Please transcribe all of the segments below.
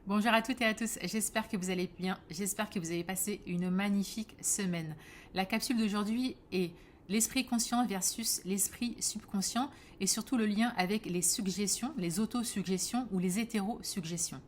Bonjour à toutes et à tous, j'espère que vous allez bien, j'espère que vous avez passé une magnifique semaine. La capsule d'aujourd'hui est l'esprit conscient versus l'esprit subconscient et surtout le lien avec les suggestions, les autosuggestions ou les hétérosuggestions.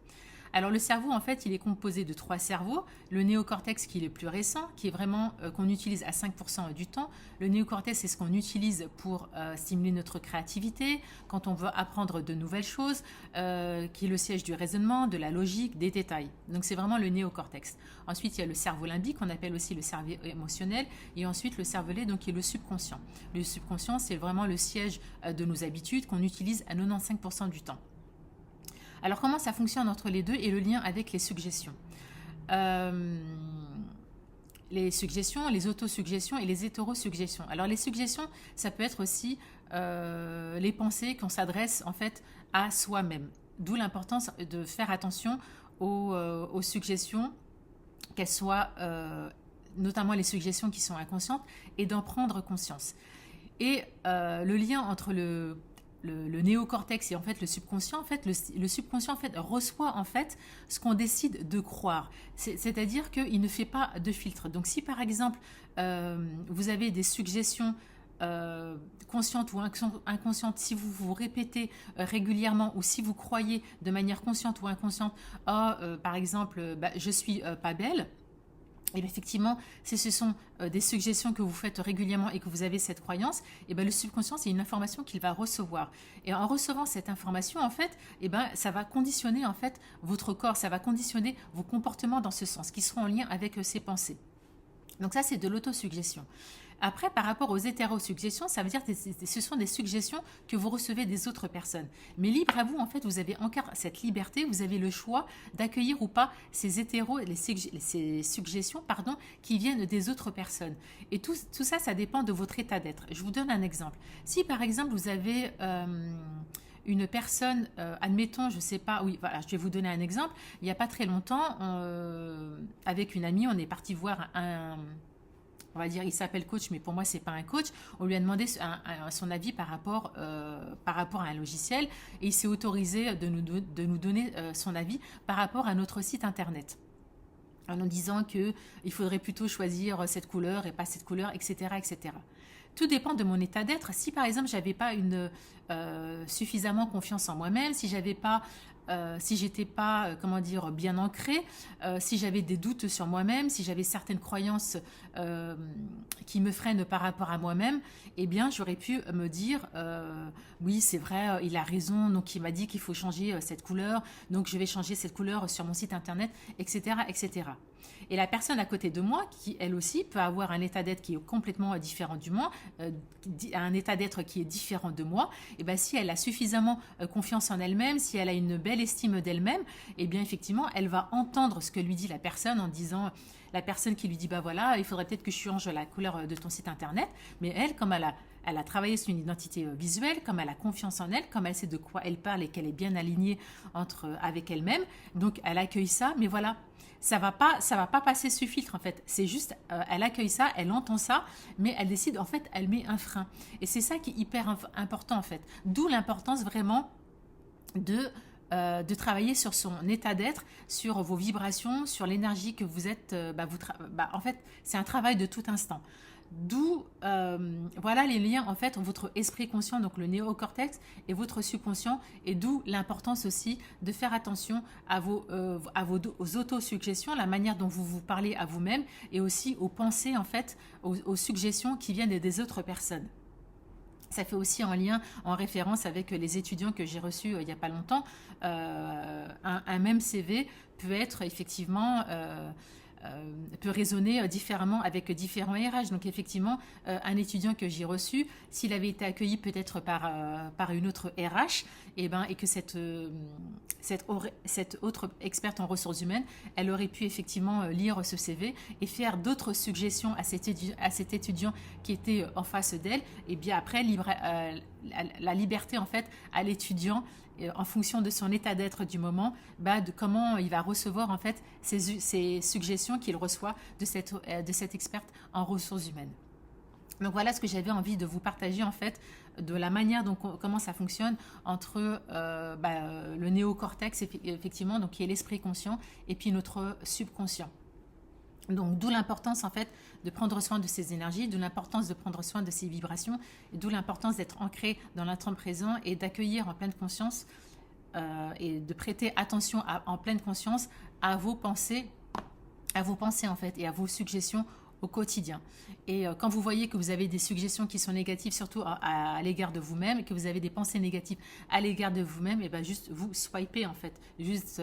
Alors le cerveau, en fait, il est composé de trois cerveaux. Le néocortex qui est le plus récent, qui est vraiment qu'on utilise à 5% du temps. Le néocortex, c'est ce qu'on utilise pour stimuler notre créativité, quand on veut apprendre de nouvelles choses, qui est le siège du raisonnement, de la logique, des détails. Donc c'est vraiment le néocortex. Ensuite, il y a le cerveau limbique, qu'on appelle aussi le cerveau émotionnel, et ensuite le cervelet, donc qui est le subconscient. Le subconscient, c'est vraiment le siège de nos habitudes qu'on utilise à 95% du temps. Alors comment ça fonctionne entre les deux et le lien avec les suggestions? Euh, les suggestions, les autosuggestions et les hétérosuggestions. Alors les suggestions, ça peut être aussi les pensées qu'on s'adresse en fait à soi-même. D'où l'importance de faire attention aux suggestions, qu'elles soient notamment les suggestions qui sont inconscientes, et d'en prendre conscience. Et le lien entre le néocortex et en fait le subconscient, en fait le subconscient en fait reçoit en fait ce qu'on décide de croire. C'est-à-dire qu'il ne fait pas de filtre. Donc si par exemple vous avez des suggestions conscientes ou inconscientes, si vous vous répétez régulièrement ou si vous croyez de manière consciente ou inconsciente, par exemple, je suis pas belle. Et bien effectivement, si ce sont des suggestions que vous faites régulièrement et que vous avez cette croyance, et bien le subconscient, c'est une information qu'il va recevoir. Et en recevant cette information, en fait, et ben, ça va conditionner en fait, votre corps, ça va conditionner vos comportements dans ce sens, qui seront en lien avec ces pensées. Donc ça, c'est de l'autosuggestion. Après, par rapport aux hétérosuggestions, ça veut dire que ce sont des suggestions que vous recevez des autres personnes. Mais libre à vous, en fait, vous avez encore cette liberté, vous avez le choix d'accueillir ou pas ces suggestions qui viennent des autres personnes. Et tout ça, ça dépend de votre état d'être. Je vous donne un exemple. Si, par exemple, vous avez une personne, admettons, je ne sais pas, oui, voilà, je vais vous donner un exemple. Il n'y a pas très longtemps, avec une amie, on est parti voir on va dire, il s'appelle coach, mais pour moi, c'est pas un coach. On lui a demandé son avis par rapport à un logiciel et il s'est autorisé de nous donner son avis par rapport à notre site internet. En nous disant qu'il faudrait plutôt choisir cette couleur et pas cette couleur, etc., etc. Tout dépend de mon état d'être. Si par exemple j'avais pas suffisamment confiance en moi-même, si j'étais pas comment dire bien ancrée, si j'avais des doutes sur moi-même, si j'avais certaines croyances qui me freinent par rapport à moi-même, eh bien j'aurais pu me dire oui c'est vrai, il a raison, donc il m'a dit qu'il faut changer cette couleur, donc je vais changer cette couleur sur mon site internet, etc., etc. Et la personne à côté de moi, qui elle aussi peut avoir un état d'être qui est complètement différent du mien, un état d'être qui est différent de moi, et bien si elle a suffisamment confiance en elle-même, si elle a une belle estime d'elle-même, et bien effectivement elle va entendre ce que lui dit la personne en disant, la personne qui lui dit bah voilà, il faudrait peut-être que je change la couleur de ton site internet, mais elle comme elle a travaillé sur une identité visuelle, comme elle a confiance en elle, comme elle sait de quoi elle parle et qu'elle est bien alignée avec elle-même, donc elle accueille ça, mais voilà, ça va pas passer ce filtre en fait. C'est juste, elle accueille ça, elle entend ça, mais elle décide en fait, elle met un frein. Et c'est ça qui est hyper important en fait. D'où l'importance vraiment de travailler sur son état d'être, sur vos vibrations, sur l'énergie que vous êtes. En fait, c'est un travail de tout instant. D'où, voilà les liens en fait entre votre esprit conscient, donc le néocortex, et votre subconscient, et d'où l'importance aussi de faire attention aux autosuggestions, la manière dont vous vous parlez à vous-même, et aussi aux pensées en fait, aux suggestions qui viennent des autres personnes. Ça fait aussi en lien, en référence avec les étudiants que j'ai reçus il n'y a pas longtemps. Un même CV peut être effectivement peut résonner différemment avec différents RH. Donc effectivement, un étudiant que j'ai reçu, s'il avait été accueilli peut-être par une autre RH, et que cette autre experte en ressources humaines, elle aurait pu effectivement lire ce CV et faire d'autres suggestions à cet étudiant qui était en face d'elle, et bien après, la liberté en fait à l'étudiant en fonction de son état d'être du moment, de comment il va recevoir en fait ces suggestions qu'il reçoit de cette experte en ressources humaines. Donc voilà ce que j'avais envie de vous partager en fait, de la manière dont comment ça fonctionne entre le néocortex effectivement, donc qui est l'esprit conscient, et puis notre subconscient. Donc d'où l'importance en fait de prendre soin de ces énergies, d'où l'importance de prendre soin de ces vibrations, et d'où l'importance d'être ancré dans l'instant présent et d'accueillir en pleine conscience et de prêter attention en pleine conscience à vos pensées en fait et à vos suggestions au quotidien. Et quand vous voyez que vous avez des suggestions qui sont négatives, surtout à l'égard de vous-même, et que vous avez des pensées négatives à l'égard de vous-même, et ben juste vous swipez en fait. Juste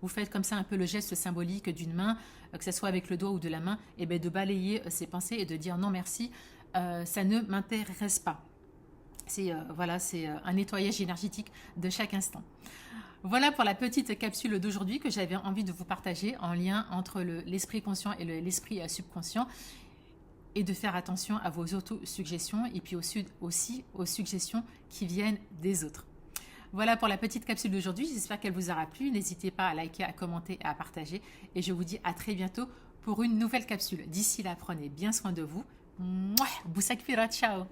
vous faites comme ça un peu le geste symbolique d'une main, que ce soit avec le doigt ou de la main, et ben de balayer ces pensées et de dire non merci, ça ne m'intéresse pas. C'est un nettoyage énergétique de chaque instant. Voilà pour la petite capsule d'aujourd'hui que j'avais envie de vous partager en lien entre l'esprit conscient et l'esprit subconscient, et de faire attention à vos auto-suggestions et puis aussi aux suggestions qui viennent des autres. Voilà pour la petite capsule d'aujourd'hui, j'espère qu'elle vous aura plu. N'hésitez pas à liker, à commenter et à partager. Et je vous dis à très bientôt pour une nouvelle capsule. D'ici là, prenez bien soin de vous. Mouah, Boussak Fira, ciao.